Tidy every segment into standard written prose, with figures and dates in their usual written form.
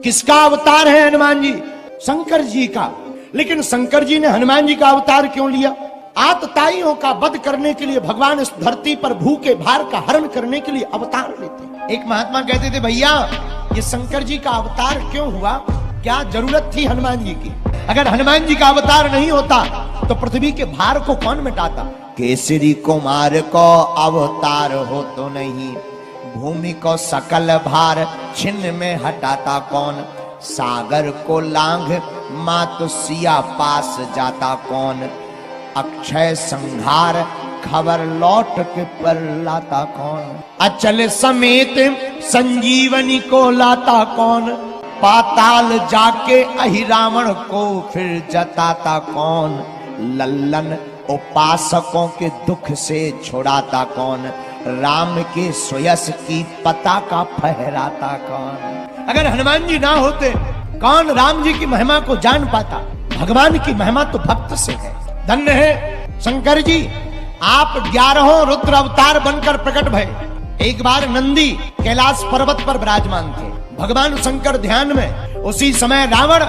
किसका अवतार है हनुमान जी? शंकर जी का। लेकिन शंकर जी ने हनुमान जी का अवतार क्यों लिया? आतताइयों का वध करने के लिए भगवान इस धरती पर भूखे भार का हरण करने के लिए अवतार लेते। एक महात्मा कहते थे, भैया ये शंकर जी का अवतार क्यों हुआ? क्या जरूरत थी हनुमान जी की? अगर हनुमान जी का अवतार नहीं होता तो पृथ्वी के भार को कौन मिटाता? केसरी कुमार को अवतार हो तो नहीं, भूमि को सकल भार छिन्न में हटाता कौन? सागर को लांघ मातु सिया पास जाता कौन? अक्षय संहार खबर लौट के पर लाता कौन? अचल समेत संजीवनी को लाता कौन? पाताल जाके अहिरावण को फिर जताता कौन? लल्लन उपासकों के दुख से छुड़ाता कौन? राम के सोयस की पताका फहराता कौन? अगर हनुमान जी ना होते कौन राम जी की महिमा को जान पाता? भगवान की महिमा तो भक्त से है। धन्य है शंकर जी, आप 11 रुद्र अवतार बनकर प्रकट भये। एक बार नंदी कैलाश पर्वत पर विराजमान थे, भगवान शंकर ध्यान में। उसी समय रावण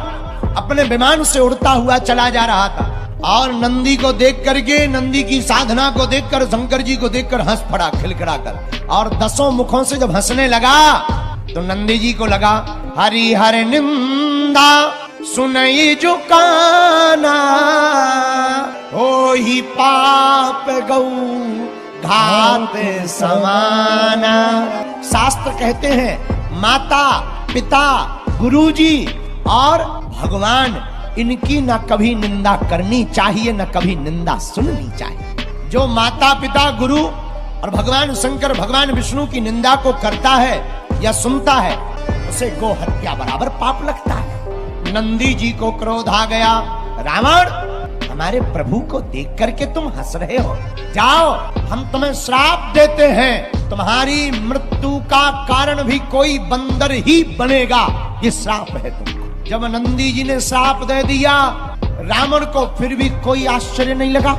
अपने विमान से उड़ता हुआ चला जा रहा था और नंदी को देख करके, नंदी की साधना को देखकर, शंकर जी को देखकर हंस पड़ा खिलखिला कर। और 10 मुखों से जब हंसने लगा तो नंदी जी को लगा, हरि हर निंदा सुनई जो काना, हो ही पाप गौ घात समाना। शास्त्र कहते हैं माता पिता गुरुजी और भगवान, इनकी न कभी निंदा करनी चाहिए, न कभी निंदा सुननी चाहिए। जो माता पिता गुरु और भगवान शंकर भगवान विष्णु की निंदा को करता है या सुनता है, उसे गो हत्या बराबर पाप लगता है। नंदी जी को क्रोध आ गया, रावण हमारे प्रभु को देख करके तुम हंस रहे हो, जाओ हम तुम्हें श्राप देते हैं, तुम्हारी मृत्यु का कारण भी कोई बंदर ही बनेगा, ये श्राप है तुमको। जब नंदी जी ने श्राप दे दिया, रावण को फिर भी कोई आश्चर्य नहीं लगा।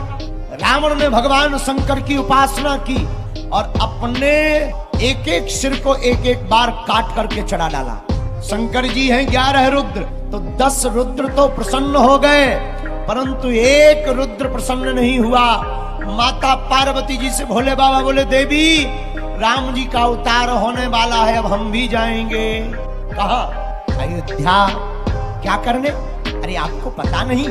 रावण ने भगवान शंकर की उपासना की और अपने एक एक सिर को एक एक बार काट करके चढ़ा डाला। शंकर जी हैं 11 रुद्र, तो 10 रुद्र तो प्रसन्न हो गए, परंतु एक रुद्र प्रसन्न नहीं हुआ। माता पार्वती जी से भोले बाबा बोले, देवी राम जी का अवतार होने वाला है, अब हम भी जाएंगे। कहा अयोध्या क्या करने? अरे आपको पता नहीं,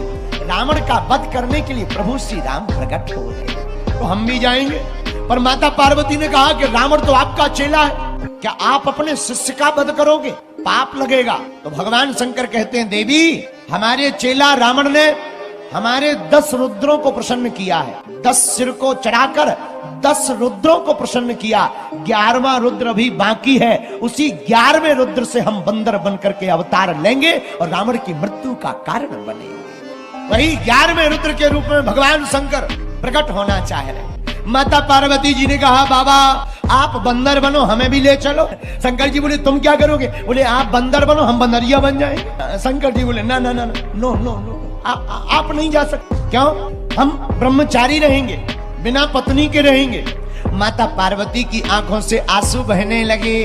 रावण का वध करने के लिए प्रभु श्री राम प्रकट हो गए, तो हम भी जाएंगे। पर माता पार्वती ने कहा कि रावण तो आपका चेला है, क्या आप अपने शिष्य का वध करोगे? पाप लगेगा। तो भगवान शंकर कहते हैं, देवी हमारे चेला रावण ने हमारे 10 रुद्रों को प्रसन्न किया है, 10 सिर को चढ़ाकर 10 रुद्रों को प्रसन्न किया, 11वां रुद्र अभी बाकी है। उसी 11वें रुद्र से हम बंदर बनकर के अवतार लेंगे और रावण की मृत्यु का कारण बनेंगे। वही 11वें रुद्र के रूप में भगवान शंकर प्रकट होना चाह रहे। माता पार्वती जी ने कहा, बाबा आप बंदर बनो, हमें भी ले चलो। शंकर जी बोले, तुम क्या करोगे? बोले आप बंदर बनो, हम बंदरिया बन जाएंगे। शंकर जी बोले, ना ना ना नो नो नो, आप नहीं जा सकते। क्यों? हम ब्रह्मचारी रहेंगे, बिना पत्नी के रहेंगे। माता पार्वती की आंखों से आंसू बहने लगे।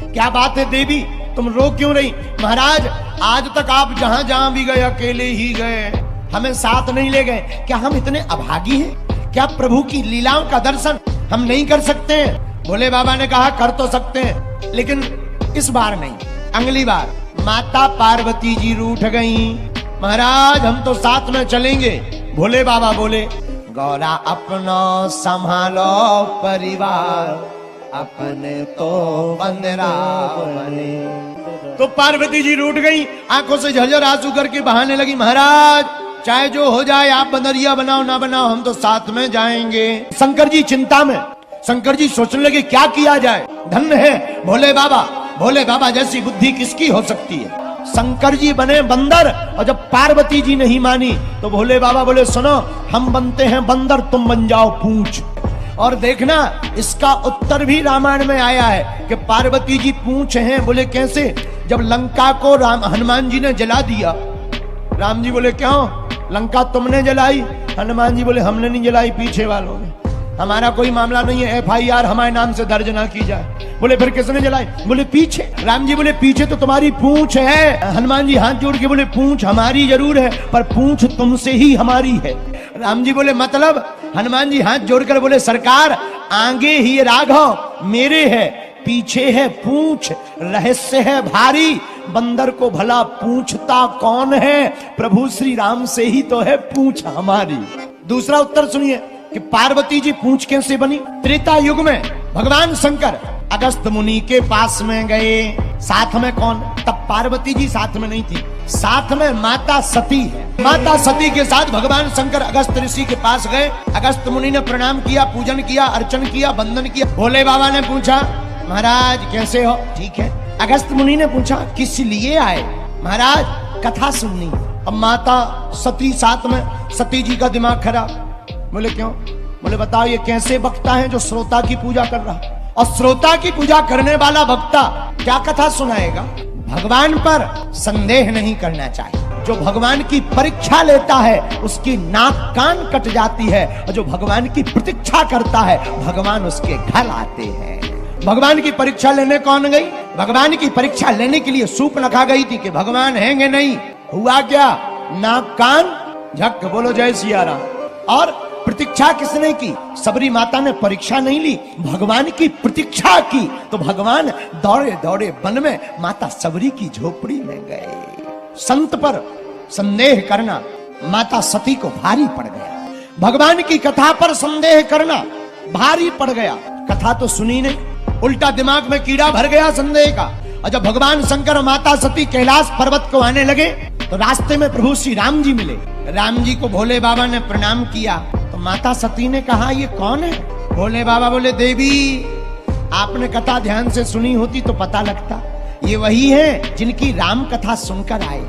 क्या बात है देवी, तुम रो क्यों रही? महाराज आज तक आप जहां जहां भी गए अकेले ही गए, हमें साथ नहीं ले गए। क्या हम इतने अभागी हैं? क्या प्रभु की लीलाओं का दर्शन हम नहीं कर सकते हैं? भोले बाबा ने कहा, कर तो सकते हैं, लेकिन इस बार नहीं, अगली बार। माता पार्वती जी रूठ गईं। महाराज हम तो साथ में चलेंगे। भोले बाबा बोले, गौरा अपना संभालो परिवार, अपने तो बंदरा बने। तो पार्वती जी रूठ गई, आंखों से झरझर आंसू करके बहाने लगी, महाराज चाहे जो हो जाए, आप बंदरिया बनाओ ना बनाओ, हम तो साथ में जाएंगे। शंकर जी चिंता में, शंकर जी सोचने लगे क्या किया जाए। धन्य है भोले बाबा, भोले बाबा जैसी बुद्धि किसकी हो सकती है। शंकर जी बने बंदर, और जब पार्वती जी नहीं मानी तो भोले बाबा बोले, सुनो हम बनते हैं बंदर, तुम बन जाओ पूंछ। और देखना इसका उत्तर भी रामायण में आया है कि पार्वती जी पूंछ हैं। बोले कैसे? जब लंका को हनुमान जी ने जला दिया, राम जी बोले क्यों? लंका तुमने जलाई? हनुमान जी बोले हमने नहीं जलाई, पीछे वालों ने। हमारा कोई मामला नहीं है, FIR हमारे नाम से दर्ज ना की जाए। बोले फिर किसने जलाई? बोले पीछे। राम जी बोले पीछे तो तुम्हारी पूंछ है। हनुमान जी हाथ जोड़ के बोले पूंछ हमारी जरूर है, पर पूंछ तुमसे ही हमारी है। राम जी बोले मतलब? हनुमान जी हाथ जोड़कर बोले सरकार, आगे ही राघव मेरे है, पीछे है पूंछ, रहस्य है भारी, बंदर को भला पूछता कौन है, प्रभु श्री राम से ही तो है पूंछ हमारी। दूसरा उत्तर सुनिए कि पार्वती जी पूंछ कैसे बनी। त्रेता युग में भगवान शंकर अगस्त मुनि के पास में गए, साथ में कौन? तब पार्वती जी साथ में नहीं थी, साथ में माता सती है। माता सती के साथ भगवान शंकर अगस्त ऋषि के पास गए। अगस्त मुनि ने प्रणाम किया, पूजन किया, अर्चन किया, वंदन किया। भोले बाबा ने पूछा महाराज कैसे हो? ठीक है। अगस्त मुनि ने पूछा किस लिए आए? महाराज कथा सुननी। अब माता सती साथ में, सती जी का दिमाग खराब। बोले क्यों? बोले बताओ ये कैसे वक्ता है जो श्रोता की पूजा कर रहा, और श्रोता की पूजा करने वाला वक्ता क्या कथा सुनाएगा? भगवान पर संदेह नहीं करना चाहिए। जो भगवान की परीक्षा लेता है उसकी नाक कान कट जाती है, और जो भगवान की प्रतीक्षा करता है भगवान उसके घर आते हैं। भगवान की परीक्षा लेने कौन गई? भगवान की परीक्षा लेने के लिए सूप रखा गई थी कि भगवान हैंगे नहीं। हुआ क्या? नाक कान झक। बोलो जय सिया राम। और प्रतीक्षा किसने की? सबरी माता ने परीक्षा नहीं ली, भगवान की प्रतीक्षा की। तो भगवान दौड़े दौड़े वन में माता सबरी की झोपड़ी में गए। संत पर संदेह करना माता सती को भारी पड़ गया। भगवान की कथा पर संदेह करना भारी पड़ गया। कथा तो सुनी नहीं, उल्टा दिमाग में कीड़ा भर गया संदेह का। और जब भगवान शंकर और माता सती कैलाश पर्वत को आने लगे तो रास्ते में प्रभु श्री राम जी मिले। राम जी को भोले बाबा ने प्रणाम किया तो माता सती ने कहा ये कौन है? भोले बाबा बोले देवी आपने कथा ध्यान से सुनी होती तो पता लगता, ये वही है जिनकी राम कथा सुनकर आए।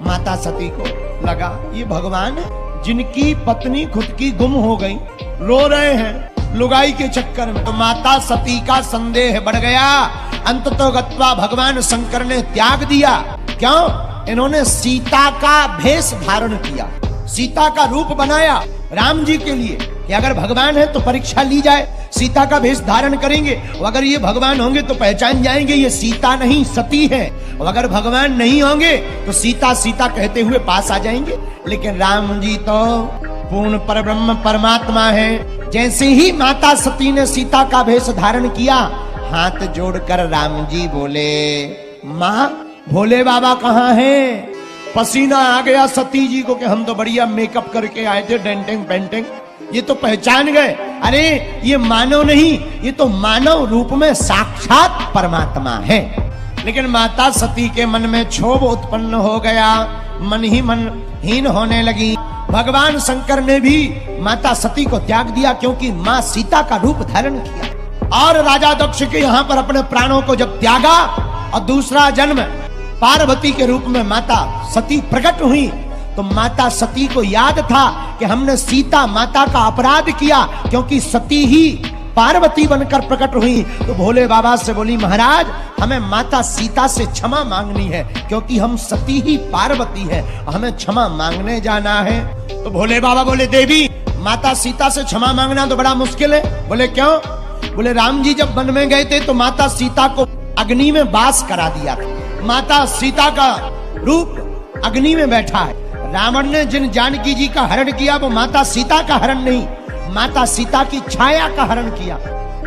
माता सती को लगा ये भगवान है जिनकी पत्नी खुद की गुम हो गई, रो रहे हैं लुगाई के चक्कर में। तो माता सती का संदेह बढ़ गया। अंततोगत्वा भगवान शंकर ने त्याग दिया। क्यों? इन्होंने सीता का भेष धारण किया, सीता का रूप बनाया राम जी के लिए कि अगर भगवान है तो परीक्षा ली जाए, सीता का भेष धारण करेंगे, और अगर ये भगवान होंगे तो पहचान जाएंगे ये सीता नहीं सती है, और अगर भगवान नहीं होंगे तो सीता सीता कहते हुए पास आ जाएंगे। लेकिन राम जी तो पूर्ण परब्रह्म परमात्मा है। जैसे ही माता सती ने सीता का भेष धारण किया, हाथ जोड़कर राम जी बोले माँ भोले बाबा कहाँ हैं? पसीना आ गया सती जी को कि हम तो बढ़िया मेकअप करके आए थे, डेंटिंग पेंटिंग, ये तो पहचान गए। अरे ये मानव नहीं, ये तो मानव रूप में साक्षात परमात्मा है। लेकिन माता सती के मन में क्षोभ उत्पन्न हो गया, मन ही मन हीन होने लगी। भगवान शंकर ने भी माता सती को त्याग दिया क्योंकि माँ सीता का रूप धारण किया। और राजा दक्ष के यहाँ पर अपने प्राणों को जब त्यागा और दूसरा जन्म पार्वती के रूप में माता सती प्रकट हुई, तो माता सती को याद था कि हमने सीता माता का अपराध किया क्योंकि सती ही पार्वती बनकर प्रकट हुई। तो भोले बाबा से बोली महाराज हमें माता सीता से क्षमा मांगनी है क्योंकि हम सती ही पार्वती है, हमें क्षमा मांगने जाना है। तो भोले बाबा बोले देवी माता सीता से क्षमा मांगना तो बड़ा मुश्किल है। बोले क्यों? बोले राम जी जब वन में गए थे तो माता सीता को अग्नि में वास करा दिया था। माता सीता का रूप अग्नि में बैठा है। रावण ने जिन जानकी जी का हरण किया वो माता सीता का हरण नहीं, माता सीता की छाया का हरण किया।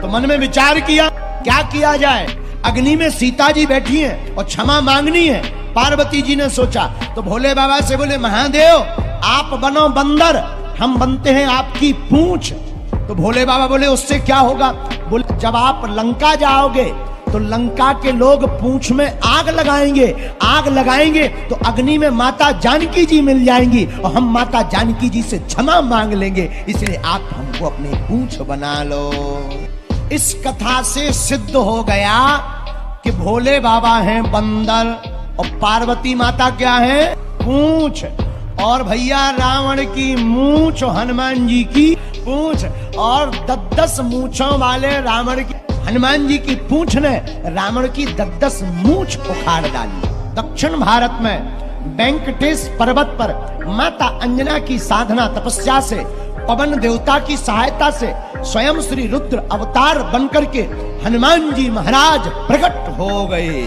तो मन में विचार किया क्या किया जाए, अग्नि में सीता जी बैठी हैं और क्षमा मांगनी है। पार्वती जी ने सोचा तो भोले बाबा से बोले महादेव आप बनो बंदर, हम बनते हैं आपकी पूंछ। तो भोले बाबा बोले उससे क्या होगा? बोले जब आप लंका जाओगे तो लंका के लोग पूंछ में आग लगाएंगे, आग लगाएंगे तो अग्नि में माता जानकी जी मिल जाएंगी और हम माता जानकी जी से क्षमा मांग लेंगे, इसलिए आप हमको अपनी पूंछ बना लो। इस कथा से सिद्ध हो गया कि भोले बाबा हैं बंदर और पार्वती माता क्या है? पूंछ। और भैया रावण की मूंछ और हनुमान जी की पूंछ, और 10 मूंछों वाले रावण की हनुमान जी की पूंछ ने रावण की 10 मूंछ उखाड़ डाली। दक्षिण भारत में वेंकटेश पर्वत पर माता अंजना की साधना तपस्या से पवन देवता की सहायता से स्वयं श्री रुद्र अवतार बनकर के हनुमान जी महाराज प्रकट हो गए।